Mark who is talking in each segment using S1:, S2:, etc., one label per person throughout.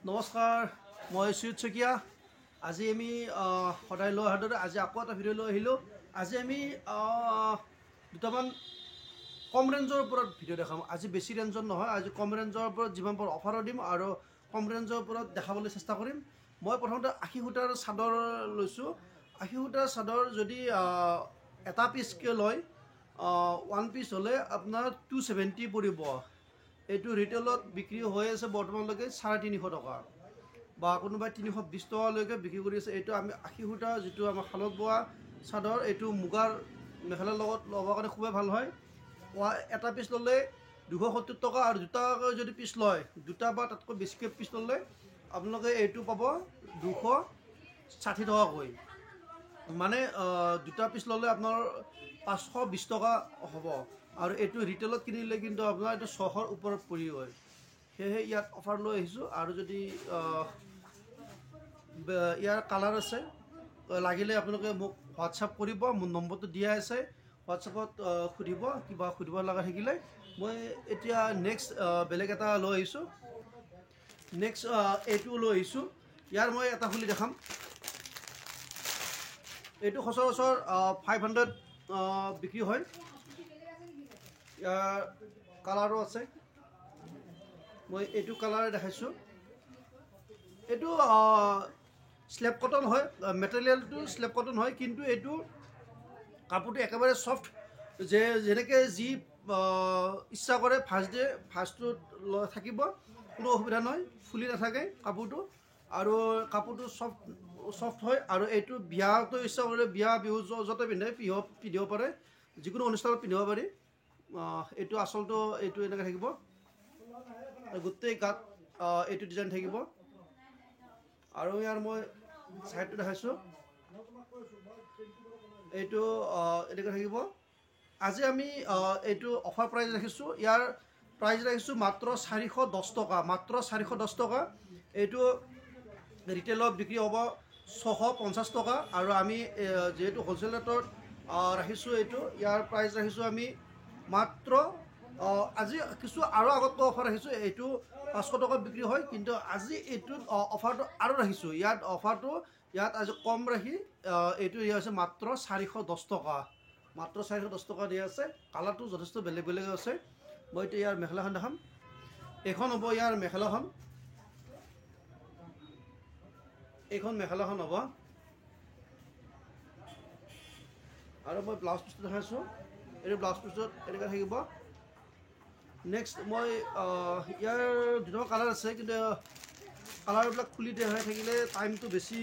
S1: নমস্কাৰ, মই সুজিত শইকীয়া। আজি আমি সদায় লৈ অহাৰ দৰে আজি আকৌ এটা ভিডিঅ' লৈ আহিলোঁ। আজি আমি দুটামান কম ৰেঞ্জৰ ওপৰত ভিডিঅ' দেখাম। আজি বেছি ৰেঞ্জৰ নহয়, আজি কম ৰেঞ্জৰ ওপৰত যিমান পাৰোঁ অফাৰো দিম আৰু কম ৰেঞ্জৰ ওপৰত দেখাবলৈ চেষ্টা কৰিম। মই প্ৰথমতে 80 সূতাৰ চাদৰ লৈছোঁ। 80 সূতাৰ চাদৰ যদি এটা পিচকৈ লয়, 1 পিচ হ'লে আপোনাৰ 270 পৰিব। এইটো ৰিটেইলত বিক্ৰী হৈ আছে বৰ্তমানলৈকে 350 টকা বা কোনোবাই 320 টকালৈকে বিক্ৰী কৰি আছে। এইটো আমি 80 সূতা যিটো আমাৰ শালত বোৱা চাদৰ, এইটো মুগাৰ মেখেলাৰ লগত ল'বৰ কাৰণে খুবেই ভাল হয়। এটা পিচ ল'লে 270 টকা আৰু দুটাকৈ যদি পিচ লয়, দুটা বা তাতকৈ বেছিকৈ পিচ ল'লে আপোনালোকে এইটো পাব 260 টকাকৈ। মানে দুটা পিচ ল'লে আপোনাৰ 520 টকা হ'ব আৰু এইটো ৰিটেইলত কিনিলে কিন্তু আপোনাৰ এইটো 600ৰ ওপৰত পৰি হয়। সেয়েহে ইয়াত অফাৰ লৈ আহিছোঁ। আৰু যদি ইয়াৰ কালাৰ আছে, লাগিলে আপোনালোকে মোক হোৱাটছআপ কৰিব, মোৰ নম্বৰটো দিয়া আছে। হোৱাটছআপত সুধিব, কিবা সুধিব লগা থাকিলে। মই এতিয়া নেক্সট বেলেগ এটা লৈ আহিছোঁ। নেক্সট এইটো লৈ আহিছোঁ। ইয়াৰ মই এটা খুলি দেখাম। এইটো সচৰাচৰ 500 বিক্ৰী হয়। ইয়াৰ কালাৰো আছে। মই এইটো কালাৰ দেখাইছোঁ। এইটো স্লেব কটন হয়, মেটেৰিয়েলটো স্লেব কটন হয়, কিন্তু এইটো কাপোৰটো একেবাৰে চফ্ট। যেনেকৈ যি ইচ্ছা কৰে ভাঁজ দিয়ে, ভাঁজটোত থাকিব, কোনো অসুবিধা নহয়, ফুলি নাথাকে কাপোৰটো। আৰু কাপোৰটো চফ্ট হয়। আৰু এইটো বিয়াতো ইচ্ছা কৰিলে বিয়া বিহু য'তে পিন্ধিব পাৰে, যিকোনো অনুষ্ঠানত পিন্ধিব পাৰি। এইটো আচলটো এইটো এনেকৈ থাকিব, গোটেই গাত এইটো ডিজাইন থাকিব। আৰু ইয়াৰ মই ছাইডটো দেখাইছোঁ। এইটো এনেকৈ থাকিব। আজি আমি এইটো অফাৰ প্ৰাইজ ৰাখিছোঁ। ইয়াৰ প্ৰাইজ ৰাখিছোঁ মাত্ৰ 410 টকা, মাত্ৰ 410 টকা। এইটো ৰিটেইলত বিক্ৰী হ'ব 650 টকা আৰু আমি যিহেতু হ'লচেল ৰেটত ৰাখিছোঁ, এইটো ইয়াৰ প্ৰাইজ ৰাখিছোঁ আমি মাত্ৰ আজি কিছু আৰু আগতকৈ অফাৰ ৰাখিছোঁ। এইটো 500 টকাত বিক্ৰী হয়, কিন্তু আজি এইটোত অফাৰটো আৰু ৰাখিছোঁ। ইয়াত আজি কম ৰাখি এইটো দিয়া হৈছে মাত্ৰ 410 টকা, মাত্ৰ 410 টকা দিয়া আছে। কালাৰটো যথেষ্ট বেলেগ বেলেগ আছে। মই এতিয়া ইয়াৰ মেখেলাখন দেখাম। এইখন হ'ব ইয়াৰ মেখেলাখন। এইখন মেখেলাখন হ'ব। আৰু মই ব্লাউজ পিচটো দেখাইছোঁ। এইটো ব্লাউজ পিচত এনেকৈ থাকিব। নেক্সট মই ইয়াৰ দুটামান কালাৰ আছে, কিন্তু কালাৰবিলাক খুলি দেখাই থাকিলে টাইমটো বেছি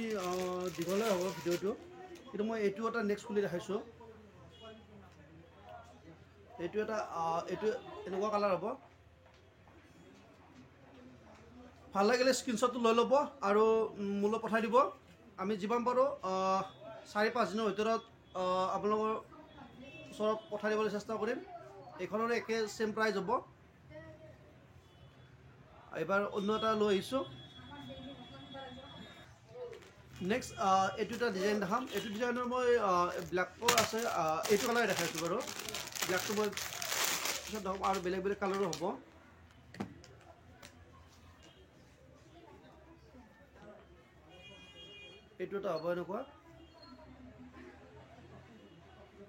S1: দীঘলে হ'ব ভিডিঅ'টো। কিন্তু মই এইটো এটা নেক্সট খুলি দেখাইছোঁ। এইটো এনেকুৱা কালাৰ হ'ব। ভাল লাগিলে স্ক্ৰীনশ্বটটো লৈ ল'ব আৰু মোলৈ পঠাই দিব। আমি যিমান পাৰোঁ 4-5 দিনৰ ভিতৰত আপোনালোকৰ ওচৰত পঠাই দিবলৈ চেষ্টা কৰিম। এইখনৰে একে চেম প্ৰাইজ হ'ব। এইবাৰ অন্য এটা লৈ আহিছোঁ। নেক্সট এইটো এটা ডিজাইন দেখাম। এইটো ডিজাইনৰ মই ব্লেকৰ আছে, এইটো কালাৰ দেখাইছোঁ বাৰু। ব্লেকটো মই পিছত দেখাম আৰু বেলেগ বেলেগ কালাৰো হ'ব। এইটো এটা হ'ব এনেকুৱা।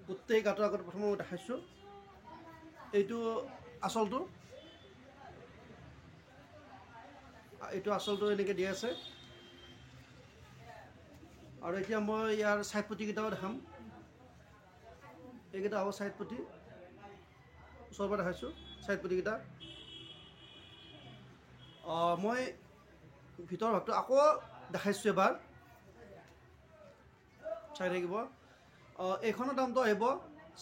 S1: গোটেই গাটোৰ আগত প্ৰথমে মই দেখাইছোঁ। এইটো আচলটো এনেকৈ দিয়া আছে। আৰু এতিয়া মই ইয়াৰ ছাইড পটিকেইটাও দেখাম। এইকেইটা হ'ব ছাইড পটি, ওচৰৰ পৰা দেখাইছোঁ ছাইড পটিকেইটা। মই ভিতৰৰ ভাগটো আকৌ দেখাইছোঁ এবাৰ, চাই থাকিব। এইখনৰ দামটো আহিব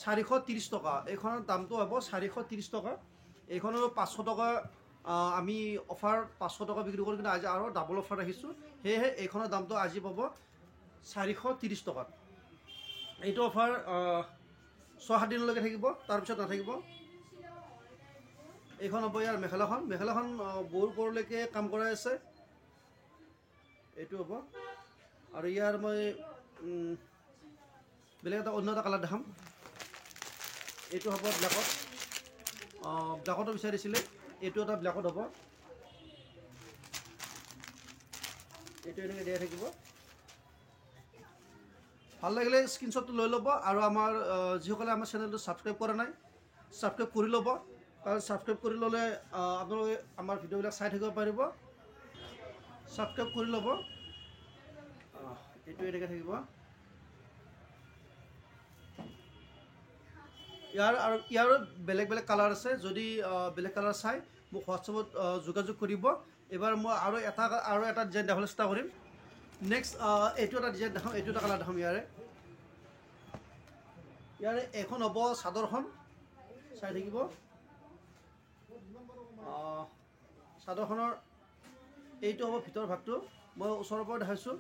S1: 430 টকা। এইখনৰ দামটো হ'ব 430 টকা। এইখনৰ 500 টকা আমি অফাৰ 500 টকা বিক্ৰী কৰোঁ, কিন্তু আজি আৰু ডাবল অফাৰ ৰাখিছোঁ। সেয়েহে এইখনৰ দামটো আজি পাব 430 টকাত। এইটো অফাৰ 6-7 দিনলৈকে থাকিব, তাৰপিছত নাথাকিব। এইখন হ'ব ইয়াৰ মেখেলাখন। মেখেলাখন বহু ওপৰলৈকে কাম কৰাই আছে। এইটো হ'ব। আৰু ইয়াৰ মই বেলেগ অন্য এটা কালাৰ দেখাম। এইটো হ'ব ব্লেকত। ব্লেকতো বিচাৰিছিলে, এইটো এটা ব্লেকত হ'ব। এইটো এনেকৈ দিয়া থাকিব। ভাল লাগিলে স্ক্ৰীনশ্বটটো লৈ ল'ব আৰু আমাৰ যিসকলে আমাৰ চেনেলটো ছাবস্ক্ৰাইব কৰা নাই ছাবস্ক্ৰাইব কৰি ল'ব, কাৰণ ছাবস্ক্ৰাইব কৰি ল'লে আপোনালোকে আমাৰ ভিডিঅ'বিলাক চাই থাকিব পাৰিব। ছাবস্ক্ৰাইব কৰি ল'ব। এইটো এনেকৈ থাকিব। ইয়াৰো বেলেগ বেলেগ কালাৰ আছে। যদি বেলেগ কালাৰ চাই মোক হোৱাটছএপত যোগাযোগ কৰিব। এইবাৰ মই আৰু এটা ডিজাইন দেখাবলৈ চেষ্টা কৰিম। নেক্সট এইটো এটা ডিজাইন দেখাম, এইটো এটা কালাৰ দেখাম। ইয়াৰে এখন হ'ব চাদৰখন, চাই থাকিব। চাদৰখনৰ এইটো হ'ব ভিতৰ ভাগটো, মই ওচৰৰ পৰা দেখাইছোঁ।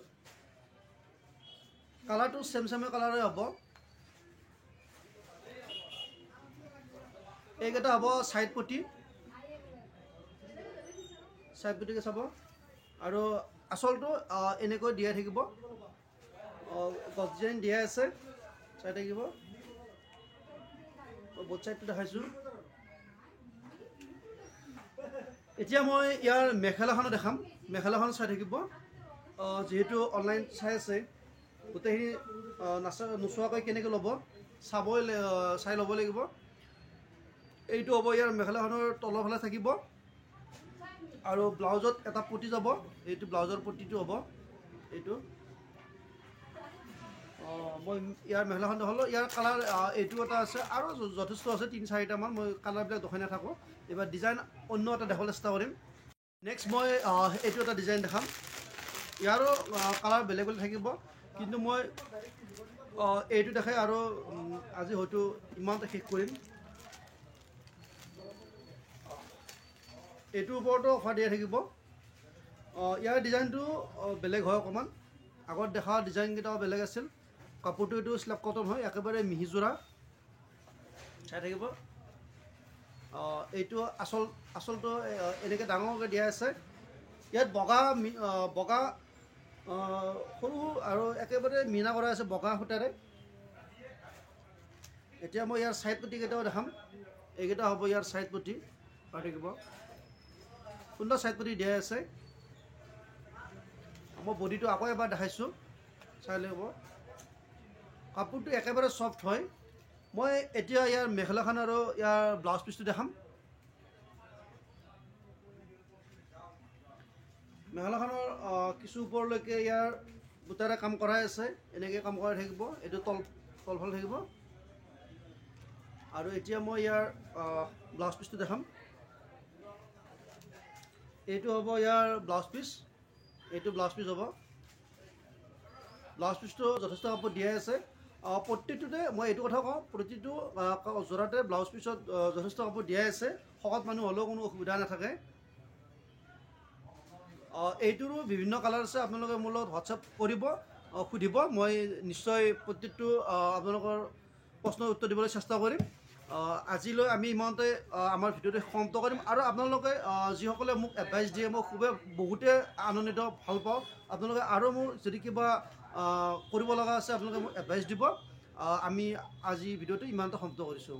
S1: কালাৰটো চেম কালাৰে হ'ব। এইকেইটা হ'ব ছাইড পটি, চাইড পটিকে চাব। আৰু আচলটো এনেকৈ দিয়াই থাকিব, গছ ডিজাইন দিয়াই আছে, চাই থাকিব। বোথ চাইডটো দেখাইছোঁ। এতিয়া মই ইয়াৰ মেখেলাখনো দেখাম। মেখেলাখন চাই থাকিব। যিহেতু অনলাইন চাই আছে, গোটেইখিনি নোচোৱাকৈ কেনেকৈ ল'ব চাই ল'ব লাগিব। এইটো হ'ব ইয়াৰ মেখেলাখনৰ তলৰ ফালে থাকিব আৰু ব্লাউজত এটা পটি যাব। এইটো ব্লাউজৰ পটিটো হ'ব এইটো। মই ইয়াৰ মেখেলাখন দেখালোঁ। ইয়াৰ কালাৰ এইটো এটা আছে আৰু যথেষ্ট আছে, 3-4টামান। মই কালাৰবিলাক দেখাই নাথাকোঁ। এইবাৰ ডিজাইন অন্য এটা দেখাবলৈ চেষ্টা কৰিম। নেক্সট মই এইটো এটা ডিজাইন দেখাম। ইয়াৰো কালাৰ বেলেগ বেলেগ থাকিব, কিন্তু মই এইটো দেখাই আৰু আজি হয়তো ইমানতে শেষ কৰিম। এইটোৰ ওপৰতো অফাৰ দিয়া থাকিব। ইয়াৰ ডিজাইনটো বেলেগ হয় অকণমান। আগত দেখা ডিজাইনকেইটাও বেলেগ আছিল। কাপোৰটো এইটো স্লেব কটন হয়, একেবাৰে মিহিযোৰা, চাই থাকিব। এইটো আচলটো এনেকৈ ডাঙৰকৈ দিয়া আছে। ইয়াত বগা সৰু আৰু একেবাৰে মীনা কৰা আছে বগা সূতাৰে। এতিয়া মই ইয়াৰ ছাইড পটিকেইটাও দেখাম। এইকেইটা হ'ব ইয়াৰ ছাইড পটি, চাই থাকিব। সুন্দৰ ছাইড পটি দিয়া আছে। মই বডিটো আকৌ এবাৰ দেখাইছোঁ, চাই ল'ব। কাপোৰটো একেবাৰে ছফ্ট হয়। মই এতিয়া ইয়াৰ মেখেলাখন আৰু ইয়াৰ ব্লাউজ পিচটো দেখাম। মেখেলাখনৰ কিছু ওপৰলৈকে ইয়াৰ বুটাৰে কাম কৰাই আছে, এনেকৈ কাম কৰাই থাকিব। এইটো তলফালে থাকিব। আৰু এতিয়া মই ইয়াৰ ব্লাউজ পিচটো দেখাম। এইটো হ'ব ইয়াৰ ব্লাউজ পিচ। এইটো ব্লাউজ পিচ হ'ব। ব্লাউজ পিচটো যথেষ্ট কাপোৰ দিয়াই আছে। প্ৰত্যেকটোতে মই এইটো কথা কওঁ, প্ৰতিটো যোৰাতে ব্লাউজ পিচত যথেষ্ট কাপোৰ দিয়াই আছে। শকত মানুহ হ'লেও কোনো অসুবিধা নাথাকে। এইটোৰো বিভিন্ন কালাৰ আছে। আপোনালোকে মোৰ লগত হোৱাটছএপ কৰিব, সুধিব। মই নিশ্চয় প্ৰত্যেকটো আপোনালোকৰ প্ৰশ্নৰ উত্তৰ দিবলৈ চেষ্টা কৰিম। আজিলৈ আমি ইমানতে আমাৰ ভিডিঅ'টো সমাপ্ত কৰিম। আৰু আপোনালোকে যিসকলে মোক এডভাইচ দিয়ে, মই বহুতে আনন্দিত, ভাল পাওঁ। আপোনালোকে আৰু মোৰ যদি কিবা কৰিব লগা আছে আপোনালোকে মোক এডভাইচ দিব। আমি আজি ভিডিঅ'টো ইমানতে সমাপ্ত কৰিছোঁ।